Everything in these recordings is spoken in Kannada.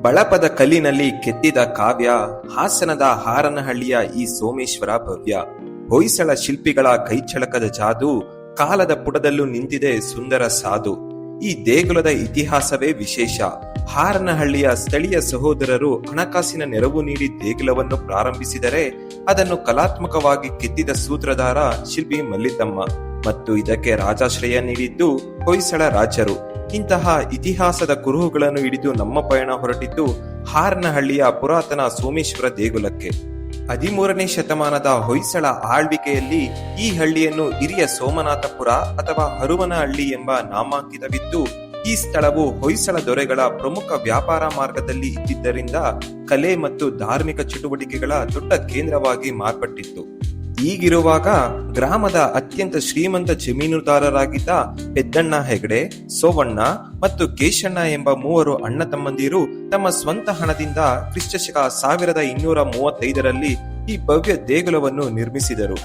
ಬಳಪದ ಕಲ್ಲಿನಲ್ಲಿ ಕೆತ್ತಿದ ಕಾವ್ಯ ಹಾಸನದ ಹಾರನಹಳ್ಳಿಯ ಈ ಸೋಮೇಶ್ವರ ಭವ್ಯ. ಹೊಯ್ಸಳ ಶಿಲ್ಪಿಗಳ ಕೈಚಳಕದ ಜಾದು, ಕಾಲದ ಪುಟದಲ್ಲೂ ನಿಂತಿದೆ ಸುಂದರ ಸಾಧು. ಈ ದೇಗುಲದ ಇತಿಹಾಸವೇ ವಿಶೇಷ. ಹಾರನಹಳ್ಳಿಯ ಸ್ಥಳೀಯ ಸಹೋದರರು ಹಣಕಾಸಿನ ನೆರವು ನೀಡಿ ದೇಗುಲವನ್ನು ಪ್ರಾರಂಭಿಸಿದರೆ, ಅದನ್ನು ಕಲಾತ್ಮಕವಾಗಿ ಕೆತ್ತಿದ ಸೂತ್ರಧಾರ ಶಿಲ್ಪಿ ಮಲ್ಲಿತಮ್ಮ ಮತ್ತು ಇದಕ್ಕೆ ರಾಜಾಶ್ರಯ ನೀಡಿದ್ದು ಹೊಯ್ಸಳ ರಾಜರು. ಇಂತಹ ಇತಿಹಾಸದ ಕುರುಹುಗಳನ್ನು ಹಿಡಿದು ನಮ್ಮ ಪಯಣ ಹೊರಟಿದ್ದು ಹಾರನಹಳ್ಳಿಯ ಪುರಾತನ ಸೋಮೇಶ್ವರ ದೇಗುಲಕ್ಕೆ. 13ನೇ ಶತಮಾನದ ಹೊಯ್ಸಳ ಆಳ್ವಿಕೆಯಲ್ಲಿ ಈ ಹಳ್ಳಿಯನ್ನು ಹಿರಿಯ ಸೋಮನಾಥಪುರ ಅಥವಾ ಹರುವನಹಳ್ಳಿ ಎಂಬ ನಾಮಾಂಕಿತವಿದ್ದು, ಈ ಸ್ಥಳವು ಹೊಯ್ಸಳ ದೊರೆಗಳ ಪ್ರಮುಖ ವ್ಯಾಪಾರ ಮಾರ್ಗದಲ್ಲಿ ಇದ್ದಿದ್ದರಿಂದ ಕಲೆ ಮತ್ತು ಧಾರ್ಮಿಕ ಚಟುವಟಿಕೆಗಳ ದೊಡ್ಡ ಕೇಂದ್ರವಾಗಿ ಮಾರ್ಪಟ್ಟಿತ್ತು. ಹೀಗಿರುವಾಗ ಗ್ರಾಮದ ಅತ್ಯಂತ ಶ್ರೀಮಂತ ಜಮೀನುದಾರರಾಗಿದ್ದ ಪೆದ್ದಣ್ಣ ಹೆಗಡೆ, ಸೋವಣ್ಣ ಮತ್ತು ಕೇಶಣ್ಣ ಎಂಬ 3 ಅಣ್ಣ ತಮ್ಮಂದಿರು ತಮ್ಮ ಸ್ವಂತ ಹಣದಿಂದ ಕ್ರಿಸ್ತಶಕ 1235ರಲ್ಲಿ ಈ ಭವ್ಯ ದೇಗುಲವನ್ನು ನಿರ್ಮಿಸಿದರು.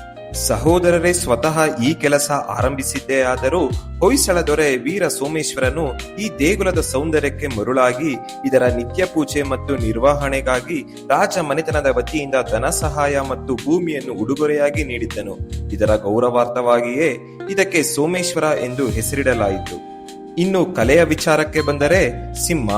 ಸಹೋದರರೇ ಸ್ವತಃ ಈ ಕೆಲಸ ಆರಂಭಿಸಿದ್ದೇ ಆದರೂ ಹೊಯ್ಸಳ ದೊರೆ ವೀರ ಸೋಮೇಶ್ವರನು ಈ ದೇಗುಲದ ಸೌಂದರ್ಯಕ್ಕೆ ಮರುಳಾಗಿ ಇದರ ನಿತ್ಯ ಪೂಜೆ ಮತ್ತು ನಿರ್ವಹಣೆಗಾಗಿ ರಾಜ ಮನೆತನದ ವತಿಯಿಂದ ಧನ ಸಹಾಯ ಮತ್ತು ಭೂಮಿಯನ್ನು ಉಡುಗೊರೆಯಾಗಿ ನೀಡಿದ್ದನು. ಇದರ ಗೌರವಾರ್ಥವಾಗಿಯೇ ಇದಕ್ಕೆ ಸೋಮೇಶ್ವರ ಎಂದು ಹೆಸರಿಡಲಾಯಿತು. ಇನ್ನು ಕಲೆಯ ವಿಚಾರಕ್ಕೆ ಬಂದರೆ, ಸಿಂಹ,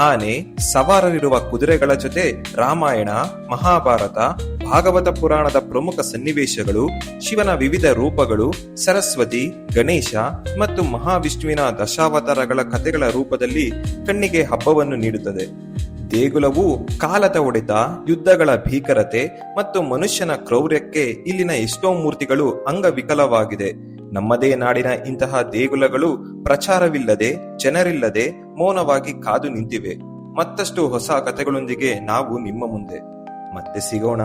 ಆನೆ, ಸವಾರರಿರುವ ಕುದುರೆಗಳ ಜೊತೆ ರಾಮಾಯಣ, ಮಹಾಭಾರತ, ಭಾಗವತ ಪುರಾಣದ ಪ್ರಮುಖ ಸನ್ನಿವೇಶಗಳು, ಶಿವನ ವಿವಿಧ ರೂಪಗಳು, ಸರಸ್ವತಿ, ಗಣೇಶ ಮತ್ತು ಮಹಾವಿಷ್ಣುವಿನ ದಶಾವತಾರಗಳ ಕಥೆಗಳ ರೂಪದಲ್ಲಿ ಕಣ್ಣಿಗೆ ಹಬ್ಬವನ್ನು ನೀಡುತ್ತದೆ. ದೇಗುಲವು ಕಾಲದ ಹೊಡೆತ, ಯುದ್ಧಗಳ ಭೀಕರತೆ ಮತ್ತು ಮನುಷ್ಯನ ಕ್ರೌರ್ಯಕ್ಕೆ ಇಲ್ಲಿನ ಎಷ್ಟೋ ಮೂರ್ತಿಗಳು ಅಂಗವಿಕಲವಾಗಿದೆ. ನಮ್ಮದೇ ನಾಡಿನ ಇಂತಹ ದೇಗುಲಗಳು ಪ್ರಚಾರವಿಲ್ಲದೆ, ಜನರಿಲ್ಲದೆ ಮೌನವಾಗಿ ಕಾದು ನಿಂತಿವೆ. ಮತ್ತಷ್ಟು ಹೊಸ ಕಥೆಗಳೊಂದಿಗೆ ನಾವು ನಿಮ್ಮ ಮುಂದೆ ಮತ್ತೆ ಸಿಗೋಣ.